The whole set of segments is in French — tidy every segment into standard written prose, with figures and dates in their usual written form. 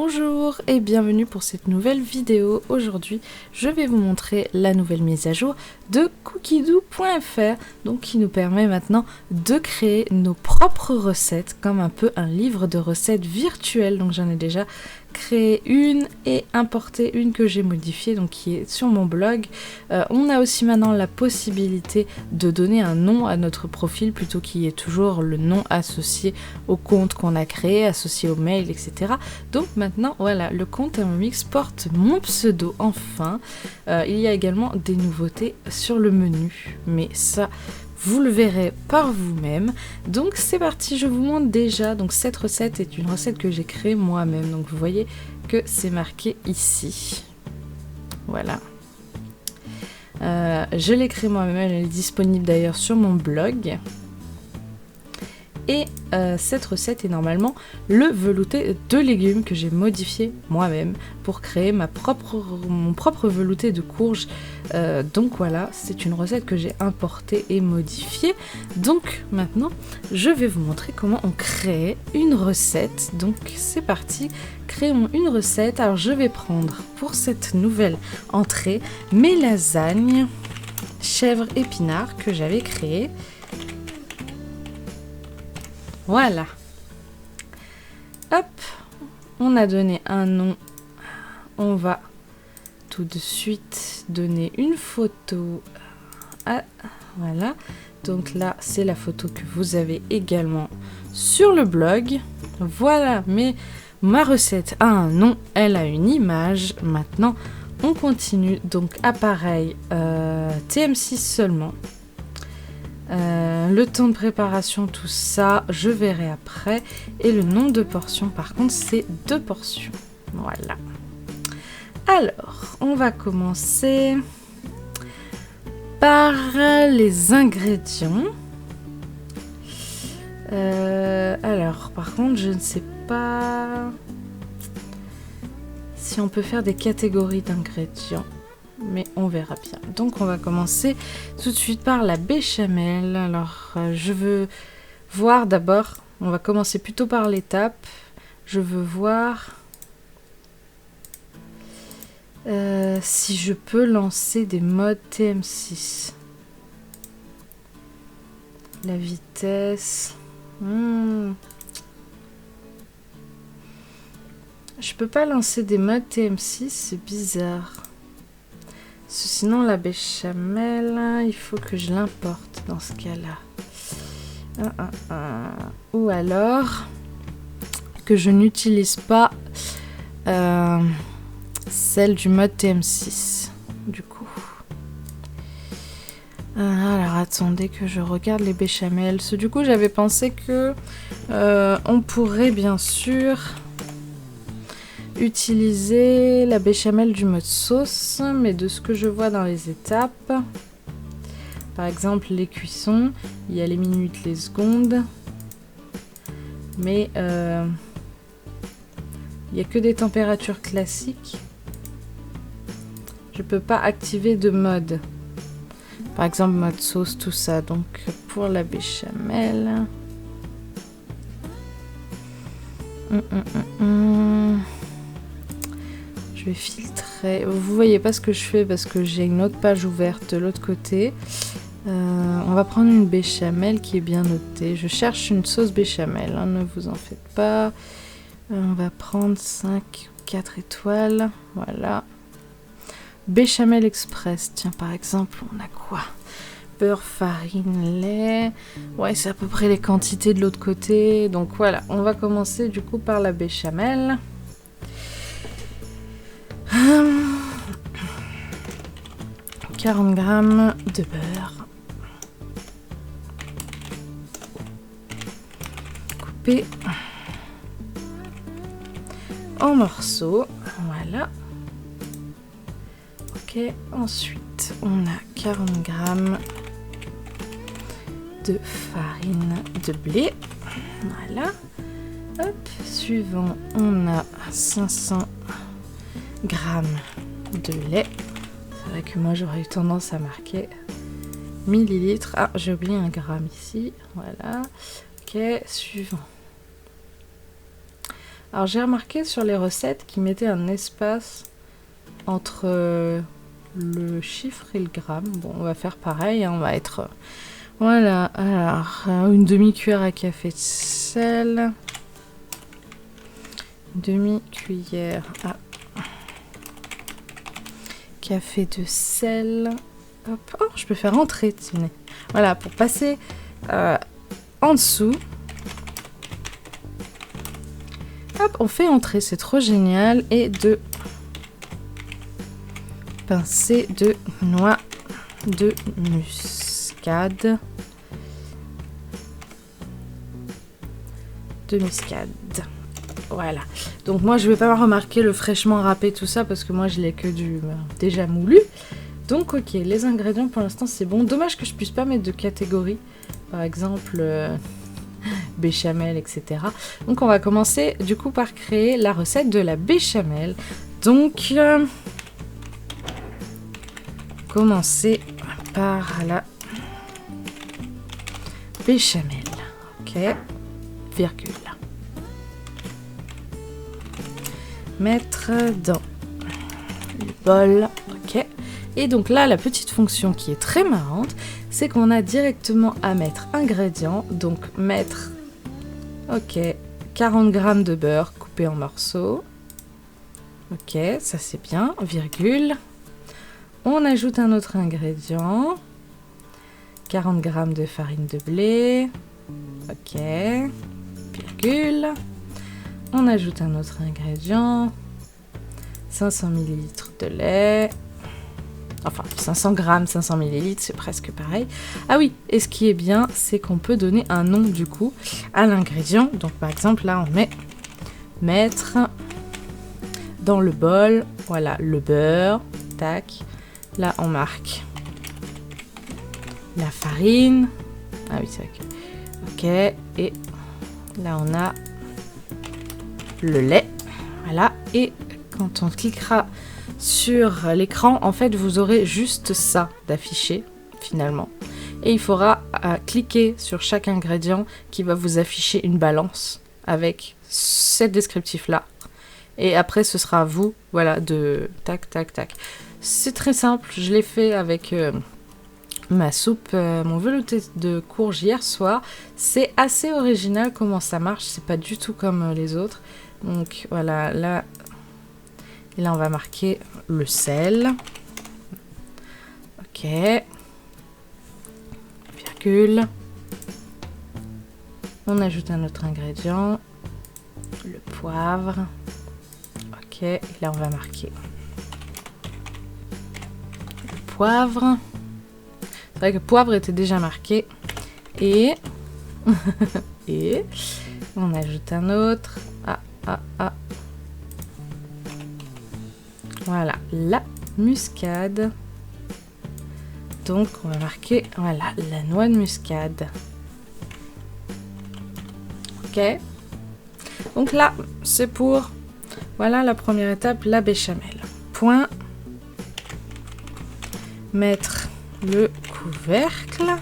Bonjour et bienvenue pour cette nouvelle vidéo. Aujourd'hui, je vais vous montrer la nouvelle mise à jour de Cookidoo.fr, donc qui nous permet maintenant de créer nos propres recettes, comme un peu un livre de recettes virtuel. Donc j'en ai déjà créé une et importé une que j'ai modifiée, donc qui est sur mon blog. On a aussi maintenant la possibilité de donner un nom à notre profil plutôt qu'il y ait toujours le nom associé au compte qu'on a créé, associé au mail, etc. Donc maintenant, voilà, le compte Thermomix porte mon pseudo enfin. Il y a également des nouveautés sur le menu, mais ça, vous le verrez par vous-même. Donc c'est parti, je vous montre déjà. Donc cette recette est une recette que j'ai créée moi-même. Donc vous voyez que c'est marqué ici. Voilà. Je l'ai créée moi-même, elle est disponible d'ailleurs sur mon blog. Et cette recette est normalement le velouté de légumes que j'ai modifié moi-même pour créer mon propre velouté de courge. Donc voilà, c'est une recette que j'ai importée et modifiée. Donc maintenant, je vais vous montrer comment on crée une recette. Donc c'est parti, créons une recette. Alors je vais prendre pour cette nouvelle entrée mes lasagnes chèvre épinards que j'avais créées. Voilà. Hop, on a donné un nom. On va tout de suite donner une photo. Voilà. Donc là, c'est la photo que vous avez également sur le blog. Voilà, mais ma recette a un nom, elle a une image. Maintenant, on continue. Donc appareil TM6 seulement. Le temps de préparation, tout ça, je verrai après. Et le nombre de portions, par contre, c'est 2 portions. Voilà. Alors, on va commencer par les ingrédients. Alors, par contre, je ne sais pas si on peut faire des catégories d'ingrédients. Mais on verra bien. Donc on va commencer tout de suite par la béchamel. Alors je veux voir d'abord, on va commencer plutôt par l'étape. Je veux voir si je peux lancer des modes TM6. La vitesse. Je peux pas lancer des modes TM6, c'est bizarre. Sinon la béchamel, il faut que je l'importe dans ce cas-là. Ou alors que je n'utilise pas celle du mode TM6. Du coup. Alors attendez que je regarde les béchamels. Du coup j'avais pensé que on pourrait bien sûr utiliser la béchamel du mode sauce, mais de ce que je vois dans les étapes, par exemple les cuissons, il y a les minutes, les secondes, mais il n'y a que des températures classiques. Je peux pas activer de mode, par exemple mode sauce, tout ça. Donc pour la béchamel, je vais filtrer. Vous voyez pas ce que je fais parce que j'ai une autre page ouverte de l'autre côté. On va prendre une béchamel qui est bien notée. Je cherche une sauce béchamel, hein, ne vous en faites pas. On va prendre 5 ou 4 étoiles. Voilà. Béchamel express. Tiens, par exemple, on a quoi? Beurre, farine, lait. Ouais, c'est à peu près les quantités de l'autre côté. Donc voilà, on va commencer du coup par la béchamel. 40 g de beurre coupé en morceaux. Voilà. Ok, ensuite on a 40 g de farine de blé. Voilà. Hop, suivant, on a 500 g de lait. C'est vrai que moi j'aurais eu tendance à marquer millilitres. Ah, j'ai oublié un gramme ici. Voilà. Ok, suivant. Alors j'ai remarqué sur les recettes qu'ils mettaient un espace entre le chiffre et le gramme. Bon, on va faire pareil, hein, on va être... Voilà, alors une demi-cuillère à café de sel. Demi-cuillère à café de sel. Hop. Oh, je peux faire entrer, tenez. Voilà, pour passer en dessous. Hop, on fait entrer, c'est trop génial. Et deux pincées de noix de muscade. Voilà. Donc moi je vais pas remarquer le fraîchement râpé tout ça parce que moi je l'ai que du déjà moulu. Donc ok, les ingrédients pour l'instant c'est bon. Dommage que je puisse pas mettre de catégorie. Par exemple béchamel, etc. Donc on va commencer du coup par créer la recette de la béchamel. Donc commencer par la béchamel. Ok. Virgule. Mettre dans le bol. Ok. Et donc là, la petite fonction qui est très marrante, c'est qu'on a directement à mettre ingrédients. Donc mettre, ok, 40 g de beurre coupé en morceaux. Ok, ça c'est bien. Virgule. On ajoute un autre ingrédient. 40 g de farine de blé. Ok. Virgule. On ajoute un autre ingrédient. 500 ml de lait. Enfin, 500 g, 500 ml, c'est presque pareil. Ah oui, et ce qui est bien, c'est qu'on peut donner un nom du coup à l'ingrédient. Donc par exemple, là on met mettre dans le bol, voilà, le beurre, tac. Là on marque la farine. Ah oui, c'est vrai. Ok, et là on a le lait, voilà. Et quand on cliquera sur l'écran, en fait, vous aurez juste ça d'afficher, finalement. Et il faudra cliquer sur chaque ingrédient qui va vous afficher une balance avec ce descriptif-là. Et après, ce sera à vous, voilà, de tac, tac, tac. C'est très simple, je l'ai fait avec ma soupe, mon velouté de courge hier soir. C'est assez original comment ça marche, c'est pas du tout comme les autres. Donc voilà, là... Et là, on va marquer le sel. Ok. Virgule. On ajoute un autre ingrédient. Le poivre. Ok. Et là, on va marquer le poivre. C'est vrai que poivre était déjà marqué. Et... et... On ajoute un autre. Voilà, la muscade. Donc, on va marquer, voilà, la noix de muscade. Ok. Donc là, c'est pour, voilà, la première étape, la béchamel. Point. Mettre le couvercle.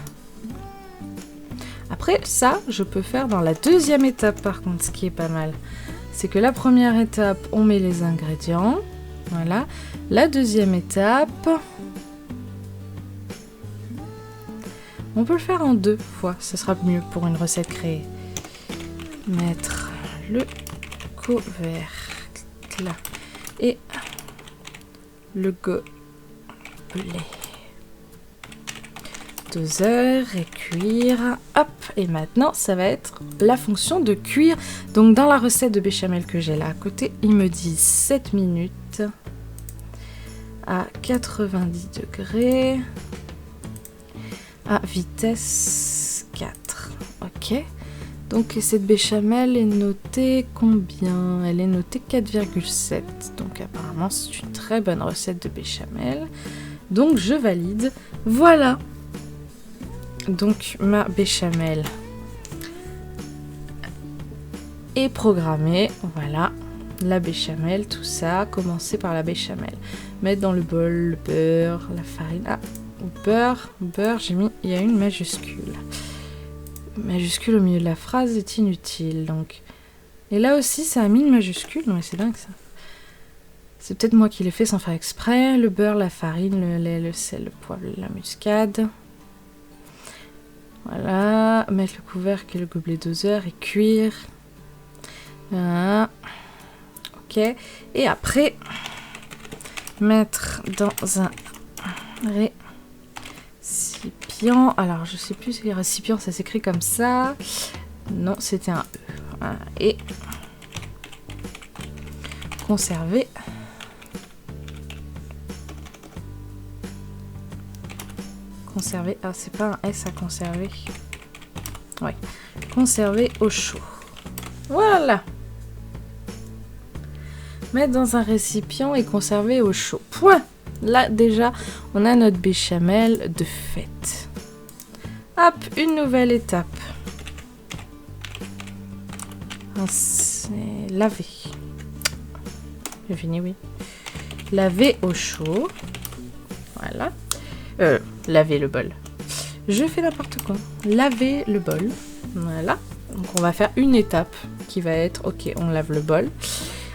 Après, ça, je peux faire dans la deuxième étape, par contre, ce qui est pas mal. C'est que la première étape, on met les ingrédients. Voilà. La deuxième étape, on peut le faire en 2 fois, ça sera mieux pour une recette créée. Mettre le couvercle et le gobelet. 2 heures et cuire. Hop, et maintenant ça va être la fonction de cuire. Donc dans la recette de béchamel que j'ai là à côté, il me dit 7 minutes à 90 degrés à vitesse 4. Ok. Donc cette béchamel est notée combien? Elle est notée 4,7. Donc apparemment c'est une très bonne recette de béchamel. Donc je valide. Voilà. Donc ma béchamel est programmée. Voilà. La béchamel, tout ça. Commencer par la béchamel. Mettre dans le bol le beurre, la farine. Ah, beurre, j'ai mis, il y a une majuscule. Majuscule au milieu de la phrase est inutile. Donc Et là aussi, ça a mis une majuscule. Non, mais c'est dingue, ça. C'est peut-être moi qui l'ai fait sans faire exprès. Le beurre, la farine, le lait, le sel, le poivre, la muscade. Voilà. Mettre le couvercle et le gobelet doseur et cuire. Voilà. Ok. Et après, mettre dans un récipient. Alors, je sais plus si les récipients, ça s'écrit comme ça. Non, c'était un E. Voilà. Et conserver. Conserver. Ah, c'est pas un S à conserver. Ouais. Conserver au chaud. Voilà. Mettre dans un récipient et conserver au chaud. Point. Là, déjà, on a notre béchamel de fête. Hop, une nouvelle étape. C'est laver. J'ai fini, oui. Laver au chaud. Voilà. Laver le bol. Je fais n'importe quoi. Laver le bol. Voilà. Donc on va faire une étape qui va être, ok, on lave le bol.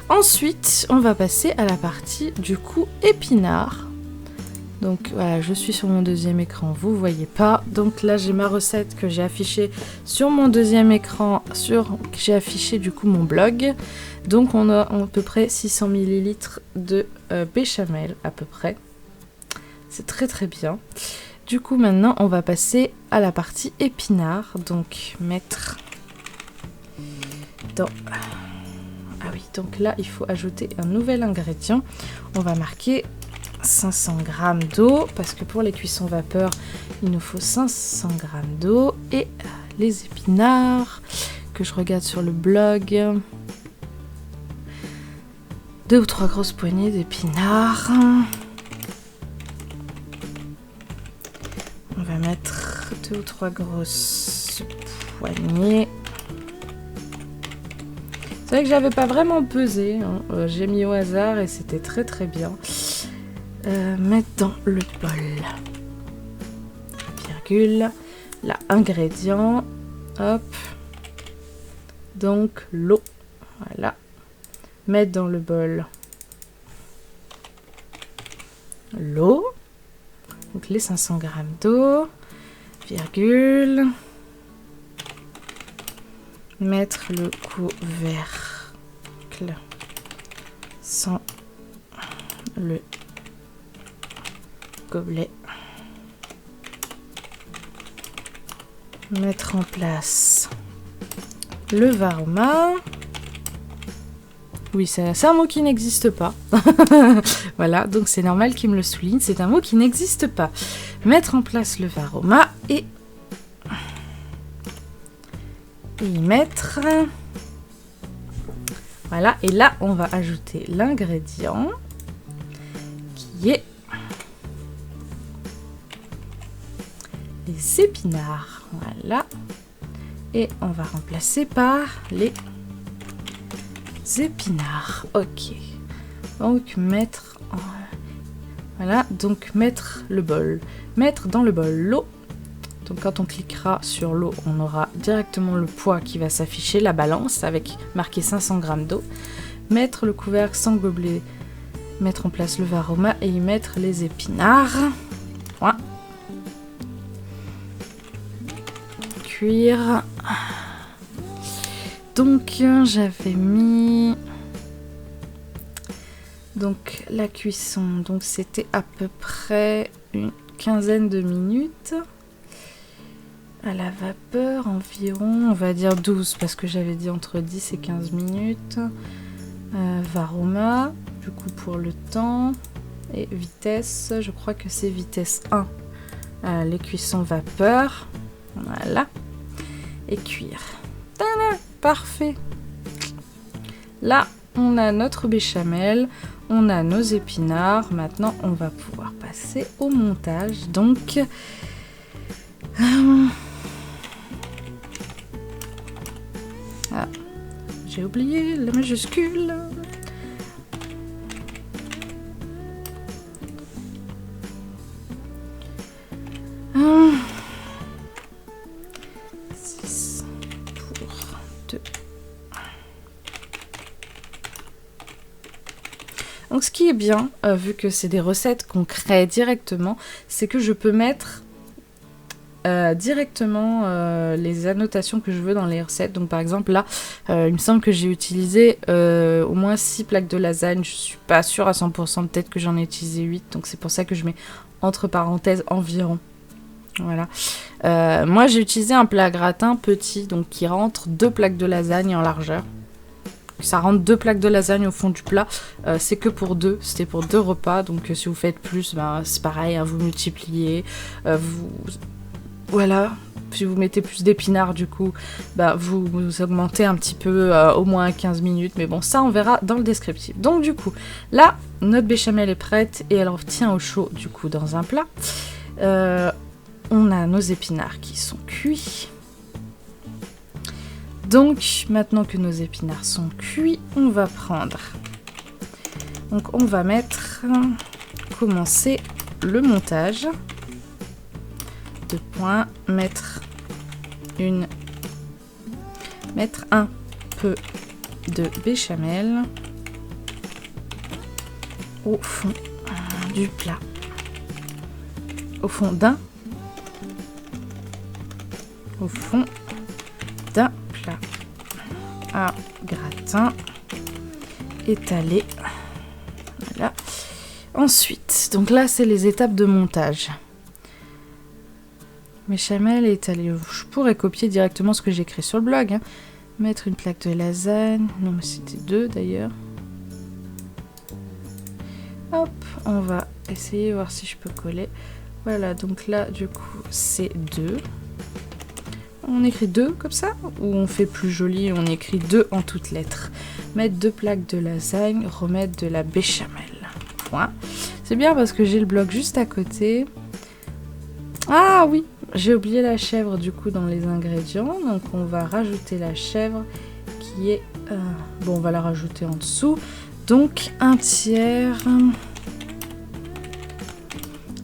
Ensuite, on va passer à la partie du coup épinard. Donc voilà, je suis sur mon deuxième écran, vous voyez pas. Donc là, j'ai ma recette que j'ai affichée sur mon deuxième écran, j'ai affiché du coup mon blog. Donc on a à peu près 600 ml de béchamel à peu près. C'est très très bien. Du coup, maintenant, on va passer à la partie épinard. Donc mettre dans... Ah oui, donc là, il faut ajouter un nouvel ingrédient. On va marquer 500 g d'eau, parce que pour les cuissons vapeur, il nous faut 500 g d'eau. Et les épinards, que je regarde sur le blog, 2 ou 3 grosses poignées d'épinards. On va mettre 2 ou 3 grosses poignées. C'est vrai que j'avais pas vraiment pesé, hein. J'ai mis au hasard et c'était très très bien. Mettre dans le bol. Virgule. Là, ingrédient. Hop. Donc l'eau. Voilà. Mettre dans le bol l'eau. Donc les 500 g d'eau. Virgule. Mettre le couvercle sans le gobelet. Mettre en place le varoma. Oui, c'est un mot qui n'existe pas. Voilà, donc c'est normal qu'il me le souligne. C'est un mot qui n'existe pas. Mettre en place le varoma et y mettre. Voilà, et là, on va ajouter l'ingrédient qui est les épinards. Voilà. Et on va remplacer par les épinards. Ok. Donc mettre voilà, donc mettre le bol. Mettre dans le bol l'eau. Donc quand on cliquera sur l'eau, on aura directement le poids qui va s'afficher, la balance avec marqué 500 g d'eau. Mettre le couvercle sans gobelet. Mettre en place le varoma et y mettre les épinards. Voilà. Cuire. Donc j'avais mis donc la cuisson, donc c'était à peu près une quinzaine de minutes à la vapeur, environ on va dire 12 parce que j'avais dit entre 10 et 15 minutes. Varoma du coup pour le temps et vitesse, je crois que c'est vitesse 1 les cuissons vapeur. Voilà. Et cuire. Tada, parfait. Là, on a notre béchamel, on a nos épinards. Maintenant, on va pouvoir passer au montage. Donc, ah, j'ai oublié la majuscule. Donc ce qui est bien, vu que c'est des recettes qu'on crée directement, c'est que je peux mettre directement les annotations que je veux dans les recettes. Donc par exemple là, il me semble que j'ai utilisé au moins 6 plaques de lasagne. Je suis pas sûre à 100%, peut-être que j'en ai utilisé 8. Donc c'est pour ça que je mets entre parenthèses environ. Voilà. Moi j'ai utilisé un plat gratin petit, donc qui rentre 2 plaques de lasagne en largeur. Ça rentre 2 plaques de lasagne au fond du plat. C'est que pour 2, c'était pour 2 repas. Donc si vous faites plus, ben, c'est pareil, hein, vous multipliez. Voilà, si vous mettez plus d'épinards du coup, bah, vous augmentez un petit peu, au moins 15 minutes. Mais bon, ça on verra dans le descriptif. Donc du coup, là, notre béchamel est prête et elle tient au chaud du coup dans un plat. On a nos épinards qui sont cuits. Donc, maintenant que nos épinards sont cuits, on va prendre... Donc, on va commencer le montage. 2 points, mettre un peu de béchamel au fond du plat. Au fond d'un plat à gratin étalé. Voilà. Ensuite, donc là c'est les étapes de montage. Béchamel étalé. Je pourrais copier directement ce que j'ai écrit sur le blog. Hein. Mettre une plaque de lasagne. Non mais c'était 2 d'ailleurs. Hop, on va essayer voir si je peux coller. Voilà, donc là du coup c'est 2. On écrit 2 comme ça, ou on fait plus joli et on écrit 2 en toutes lettres. Mettre 2 plaques de lasagne, remettre de la béchamel. Point. C'est bien parce que j'ai le bloc juste à côté. Ah oui, j'ai oublié la chèvre du coup dans les ingrédients. Donc on va rajouter la chèvre qui est... bon, on va la rajouter en dessous. Donc 1/3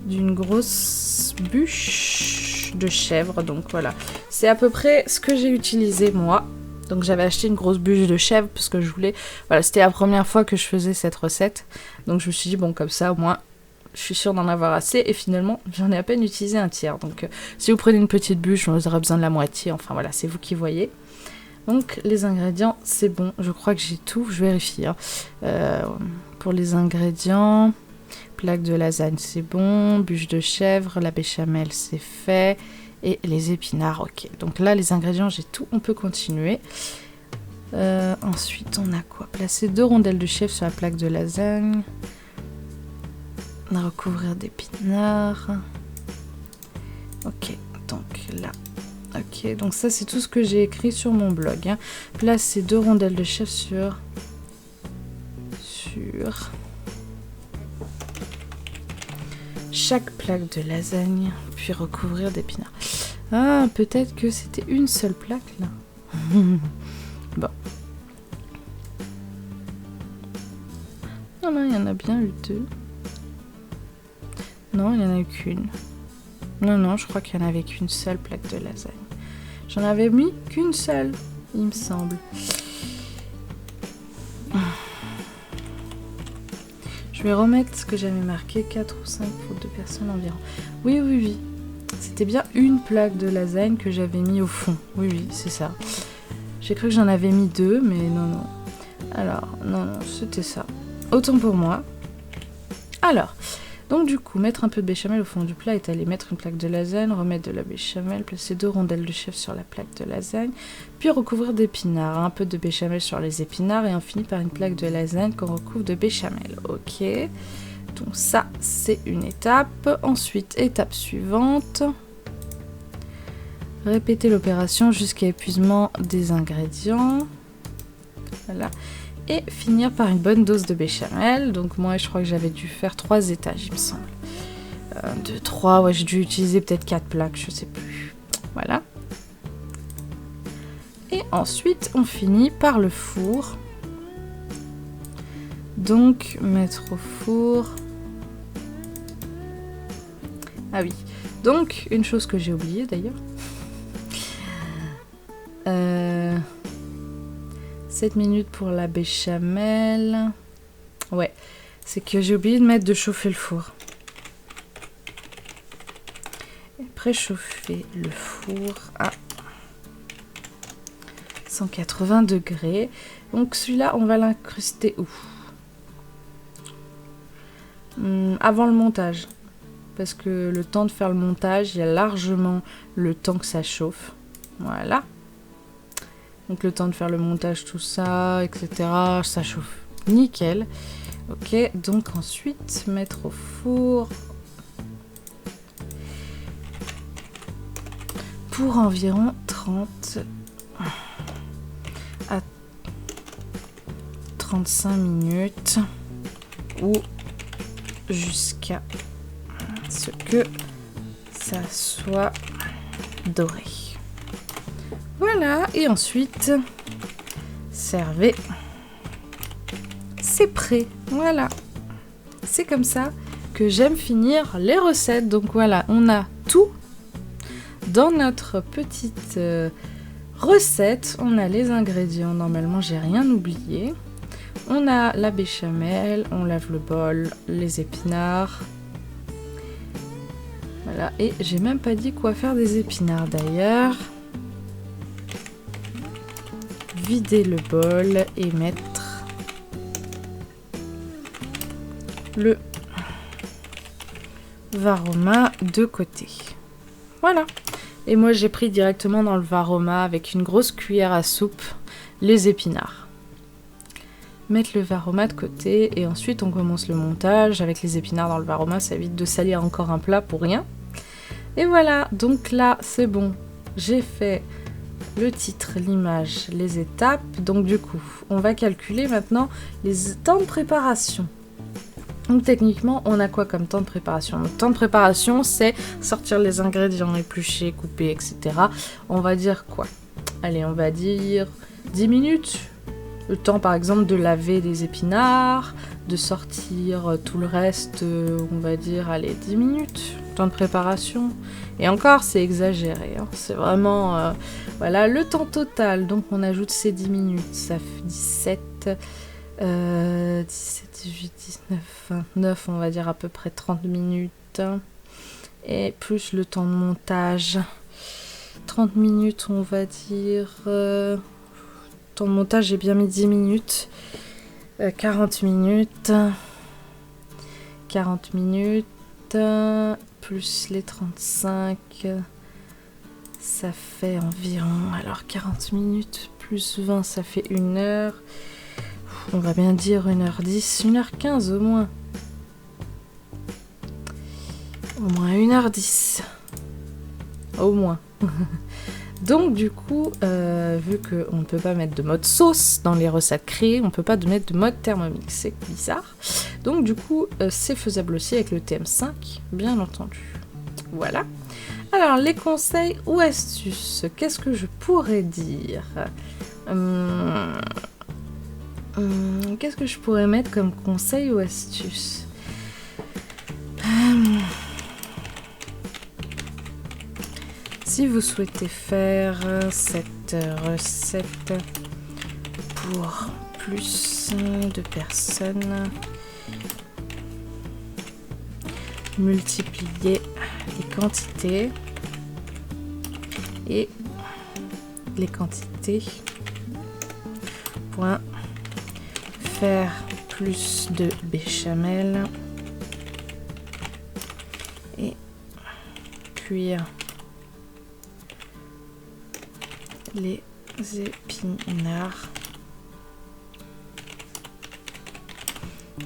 d'une grosse bûche de chèvre. Donc voilà, c'est à peu près ce que j'ai utilisé moi. Donc j'avais acheté une grosse bûche de chèvre parce que je voulais... Voilà, c'était la première fois que je faisais cette recette. Donc je me suis dit, bon, comme ça, au moins, je suis sûre d'en avoir assez. Et finalement, j'en ai à peine utilisé 1/3. Donc si vous prenez une petite bûche, vous aurez besoin de la moitié. Enfin voilà, c'est vous qui voyez. Donc les ingrédients, c'est bon. Je crois que j'ai tout. Je vérifie. Hein. Pour les ingrédients, plaque de lasagne, c'est bon. Bûche de chèvre, la béchamel, c'est fait. Et les épinards, ok. Donc là, les ingrédients, j'ai tout. On peut continuer. Ensuite, on a quoi? Placer 2 rondelles de chèvre sur la plaque de lasagne. Recouvrir d'épinards. Ok, donc là. Ok, donc ça, c'est tout ce que j'ai écrit sur mon blog. Hein. Placer 2 rondelles de chèvre sur chaque plaque de lasagne, puis recouvrir d'épinards. Ah, peut-être que c'était une seule plaque, là. Bon. Non, il y en a bien eu 2. Non, il n'y en a eu qu'une. Non, je crois qu'il n'y en avait qu'une seule plaque de lasagne. J'en avais mis qu'une seule, il me semble. Je vais remettre ce que j'avais marqué, 4 ou 5 pour 2 personnes environ. Oui. C'était bien une plaque de lasagne que j'avais mis au fond. Oui, c'est ça. J'ai cru que j'en avais mis 2, mais non. Alors, non, c'était ça. Autant pour moi. Alors, donc du coup, mettre un peu de béchamel au fond du plat, étaler, mettre une plaque de lasagne, remettre de la béchamel, placer 2 rondelles de chèvre sur la plaque de lasagne, puis recouvrir d'épinards. Un peu de béchamel sur les épinards et on finit par une plaque de lasagne qu'on recouvre de béchamel. Ok. Donc ça, c'est une étape. Ensuite, étape suivante. Répéter l'opération jusqu'à épuisement des ingrédients. Voilà. Et finir par une bonne dose de béchamel. Donc moi, je crois que j'avais dû faire 3 étages, il me semble. 2, 3, ouais, j'ai dû utiliser peut-être 4 plaques, je sais plus. Voilà. Et ensuite, on finit par le four. Donc, mettre au four... Ah oui. Donc, une chose que j'ai oubliée d'ailleurs. 7 minutes pour la béchamel. Ouais. c'est que j'ai oublié de mettre de chauffer le four. Et préchauffer le four à 180 degrés. Donc celui-là, on va l'incruster où? Avant le montage. Parce que le temps de faire le montage, il y a largement le temps que ça chauffe. Voilà. Donc le temps de faire le montage, tout ça, etc. Ça chauffe nickel. Ok, donc ensuite, mettre au four pour environ 30 à 35 minutes ou jusqu'à ce que ça soit doré. Voilà, et ensuite, servez. C'est prêt, voilà. C'est comme ça que j'aime finir les recettes. Donc voilà, on a tout dans notre petite recette. On a les ingrédients, normalement j'ai rien oublié. On a la béchamel, on lave le bol, les épinards. Voilà, et j'ai même pas dit quoi faire des épinards d'ailleurs. Vider le bol et mettre le varoma de côté. Voilà. Et moi j'ai pris directement dans le varoma avec une grosse cuillère à soupe les épinards. Mettre le varoma de côté et ensuite on commence le montage avec les épinards dans le varoma, ça évite de salir encore un plat pour rien. Et voilà, donc là c'est bon, j'ai fait le titre, l'image, les étapes. Donc du coup, on va calculer maintenant les temps de préparation. Donc techniquement, on a quoi comme temps de préparation? Le temps de préparation, c'est sortir les ingrédients, éplucher, couper, etc. On va dire quoi? Allez, on va dire 10 minutes. Le temps par exemple de laver les épinards, de sortir tout le reste, on va dire, allez, 10 minutes. Temps de préparation. Et encore, c'est exagéré. Hein. C'est vraiment... voilà, le temps total. Donc on ajoute ces 10 minutes. Ça fait 17, 18, 19, 29, on va dire à peu près 30 minutes. Et plus le temps de montage. 30 minutes, on va dire... temps de montage, j'ai bien mis 10 minutes. 40 minutes. 40 minutes. Plus les 35. Ça fait environ... Alors 40 minutes plus 20, ça fait 1 heure. On va bien dire 1h10, 1h15 au moins. Au moins 1h10. Au moins. Donc du coup, vu qu'on ne peut pas mettre de mode sauce dans les recettes créées, on ne peut pas mettre de mode Thermomix, c'est bizarre. Donc du coup, c'est faisable aussi avec le TM5, bien entendu. Voilà. Alors, les conseils ou astuces, qu'est-ce que je pourrais dire? Qu'est-ce que je pourrais mettre comme conseil ou astuce? Si vous souhaitez faire cette recette pour plus de personnes, multipliez les quantités et les quantités. Point. Faire plus de béchamel et cuire les épinards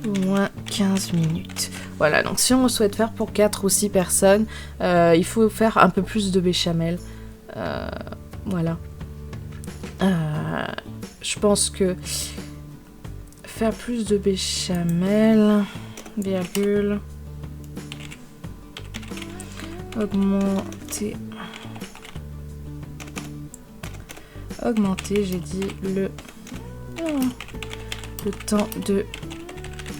au moins 15 minutes. Voilà, donc si on souhaite faire pour 4 ou 6 personnes, il faut faire un peu plus de béchamel. Voilà. Je pense que faire plus de béchamel, virgule, augmenter, j'ai dit le temps de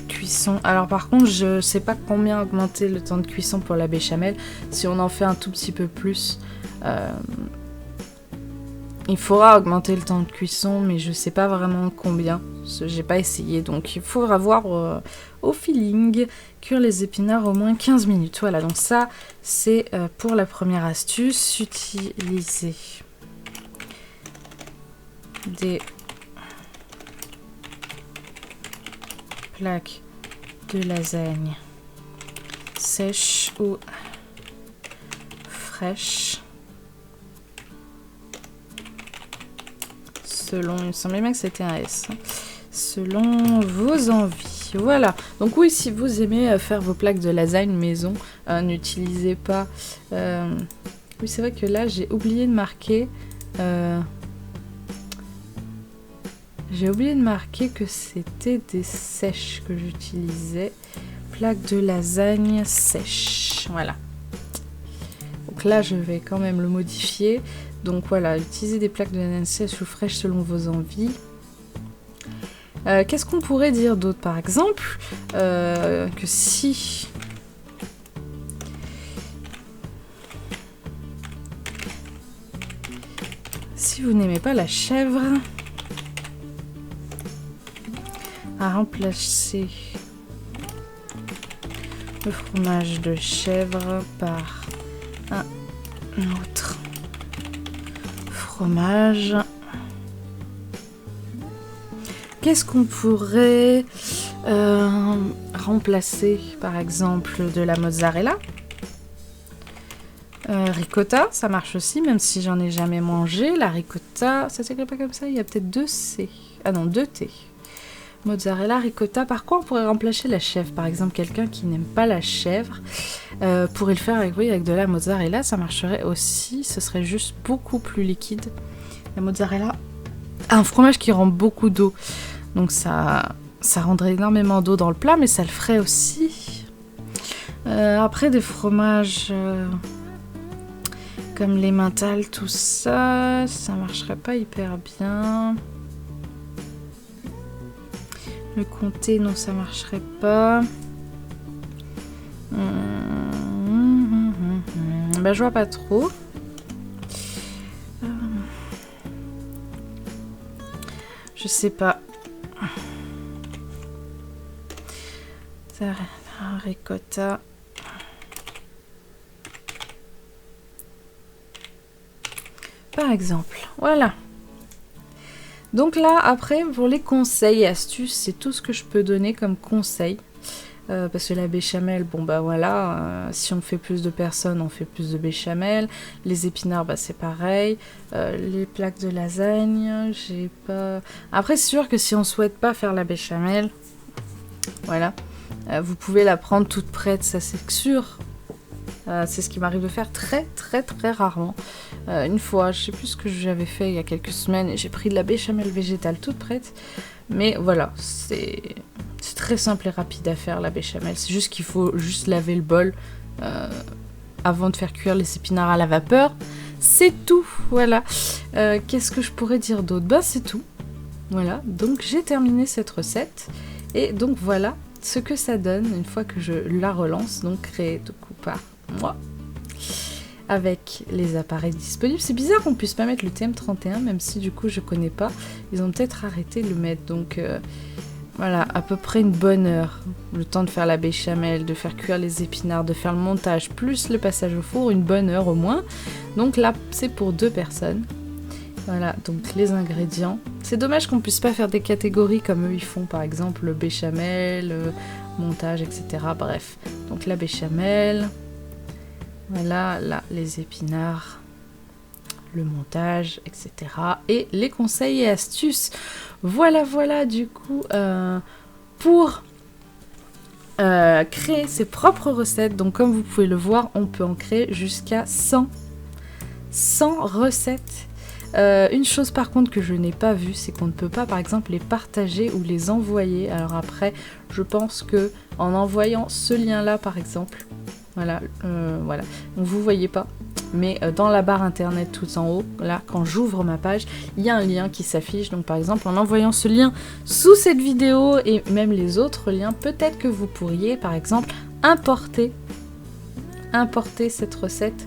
cuisson. Alors par contre, je sais pas combien augmenter le temps de cuisson pour la béchamel. Si on en fait un tout petit peu plus, Il faudra augmenter le temps de cuisson, mais je sais pas vraiment combien. J'ai pas essayé, donc il faudra voir au feeling. Cuire les épinards au moins 15 minutes. Voilà, donc ça, c'est pour la première astuce. Utiliser des plaques de lasagne sèches ou fraîches. Selon, il me semblait bien que c'était un S. Selon vos envies. Voilà. Donc oui, si vous aimez faire vos plaques de lasagne maison, n'utilisez pas... Oui, c'est vrai que là, j'ai oublié de marquer... J'ai oublié de marquer que c'était des sèches que j'utilisais. Plaques de lasagne sèches. Voilà. Donc là, je vais quand même le modifier. Donc voilà, utilisez des plaques de lasagne sèches ou fraîches selon vos envies. Qu'est-ce qu'on pourrait dire d'autre, par exemple que si vous n'aimez pas la chèvre, à remplacer le fromage de chèvre par un autre fromage. Qu'est-ce qu'on pourrait remplacer, par exemple, de la mozzarella? Ricotta, ça marche aussi, même si j'en ai jamais mangé. La ricotta, ça s'écrit pas comme ça, il y a peut-être 2 C. Ah non, 2 T. Mozzarella, ricotta. Par quoi on pourrait remplacer la chèvre? Par exemple, quelqu'un qui n'aime pas la chèvre pourrait le faire avec, oui, avec de la mozzarella, ça marcherait aussi. Ce serait juste beaucoup plus liquide. La mozzarella, un fromage qui rend beaucoup d'eau. Donc ça rendrait énormément d'eau dans le plat, mais ça le ferait aussi. Après, des fromages comme l'emmental, tout ça, ça marcherait pas hyper bien. Le comté, non, ça marcherait pas. Ben, je vois pas trop. Je sais pas. Un ricotta. Par exemple, voilà. Donc là, après, pour les conseils et astuces, c'est tout ce que je peux donner comme conseil. Parce que la béchamel, bon bah voilà, si on fait plus de personnes, on fait plus de béchamel. Les épinards, bah c'est pareil. Les plaques de lasagne, j'ai pas... Après, c'est sûr que si on souhaite pas faire la béchamel, voilà, vous pouvez la prendre toute prête, ça c'est sûr. C'est ce qui m'arrive de faire très rarement. Une fois, je sais plus ce que j'avais fait il y a quelques semaines, et j'ai pris de la béchamel végétale toute prête. Mais voilà, c'est très simple et rapide à faire la béchamel. C'est juste qu'il faut juste laver le bol avant de faire cuire les épinards à la vapeur. C'est tout, voilà. Qu'est-ce que je pourrais dire d'autre? Ben c'est tout. Voilà, donc j'ai terminé cette recette. Et donc voilà ce que ça donne une fois que je la relance, donc créée du coup par moi. Avec les appareils disponibles. C'est bizarre qu'on puisse pas mettre le TM31, même si du coup je connais pas. Ils ont peut-être arrêté de le mettre, donc voilà, à peu près une bonne heure. Le temps de faire la béchamel, de faire cuire les épinards, de faire le montage, plus le passage au four, une bonne heure au moins. Donc là, c'est pour 2 personnes. Voilà, donc les ingrédients. C'est dommage qu'on puisse pas faire des catégories comme eux ils font, par exemple le béchamel, le montage, etc. Bref, donc la béchamel... Voilà, là, les épinards, le montage, etc. Et les conseils et astuces. Voilà, du coup, pour créer ses propres recettes. Donc, comme vous pouvez le voir, on peut en créer jusqu'à 100 recettes. Une chose, par contre, que je n'ai pas vue, c'est qu'on ne peut pas, par exemple, les partager ou les envoyer. Alors après, je pense que en envoyant ce lien-là, par exemple... Voilà, voilà. Donc vous voyez pas, mais dans la barre internet tout en haut, là, quand j'ouvre ma page, il y a un lien qui s'affiche. Donc par exemple, en envoyant ce lien sous cette vidéo et même les autres liens, peut-être que vous pourriez, par exemple, importer cette recette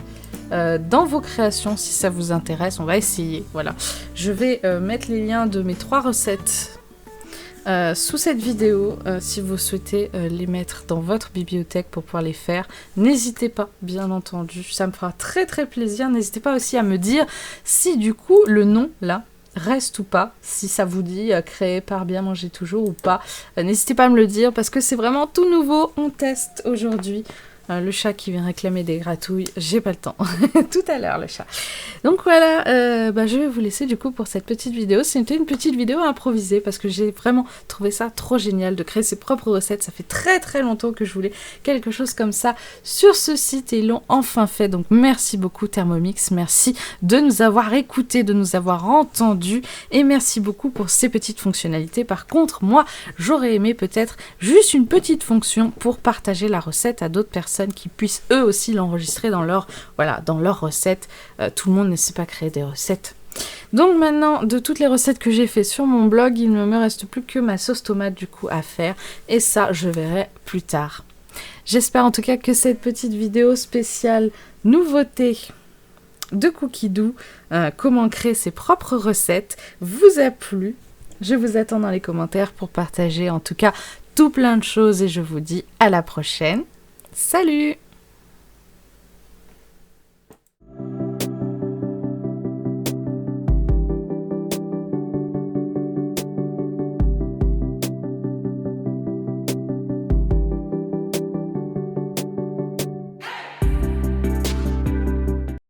dans vos créations si ça vous intéresse. On va essayer, voilà. Je vais mettre les liens de mes 3 recettes sous cette vidéo, si vous souhaitez les mettre dans votre bibliothèque pour pouvoir les faire. N'hésitez pas, bien entendu, ça me fera très très plaisir. N'hésitez pas aussi à me dire si du coup le nom là reste ou pas, si ça vous dit créé par Bien Manger Toujours ou pas. N'hésitez pas à me le dire parce que c'est vraiment tout nouveau, on teste aujourd'hui. Le chat qui vient réclamer des gratouilles, j'ai pas le temps. Tout à l'heure le chat. Donc voilà, je vais vous laisser du coup pour cette petite vidéo. C'était une petite vidéo improvisée parce que j'ai vraiment trouvé ça trop génial de créer ses propres recettes. Ça fait très très longtemps que je voulais quelque chose comme ça sur ce site et ils l'ont enfin fait. Donc merci beaucoup Thermomix, merci de nous avoir écoutés, de nous avoir entendus et merci beaucoup pour ces petites fonctionnalités. Par contre, moi, j'aurais aimé peut-être juste une petite fonction pour partager la recette à d'autres personnes qui puissent eux aussi l'enregistrer dans leur recette. Tout le monde ne sait pas créer des recettes. Donc maintenant, de toutes les recettes que j'ai fait sur mon blog, il ne me reste plus que ma sauce tomate du coup à faire et ça je verrai plus tard. J'espère en tout cas que cette petite vidéo spéciale nouveauté de Cookidoo, comment créer ses propres recettes, vous a plu. Je vous attends dans les commentaires pour partager en tout cas tout plein de choses et je vous dis à la prochaine. Salut!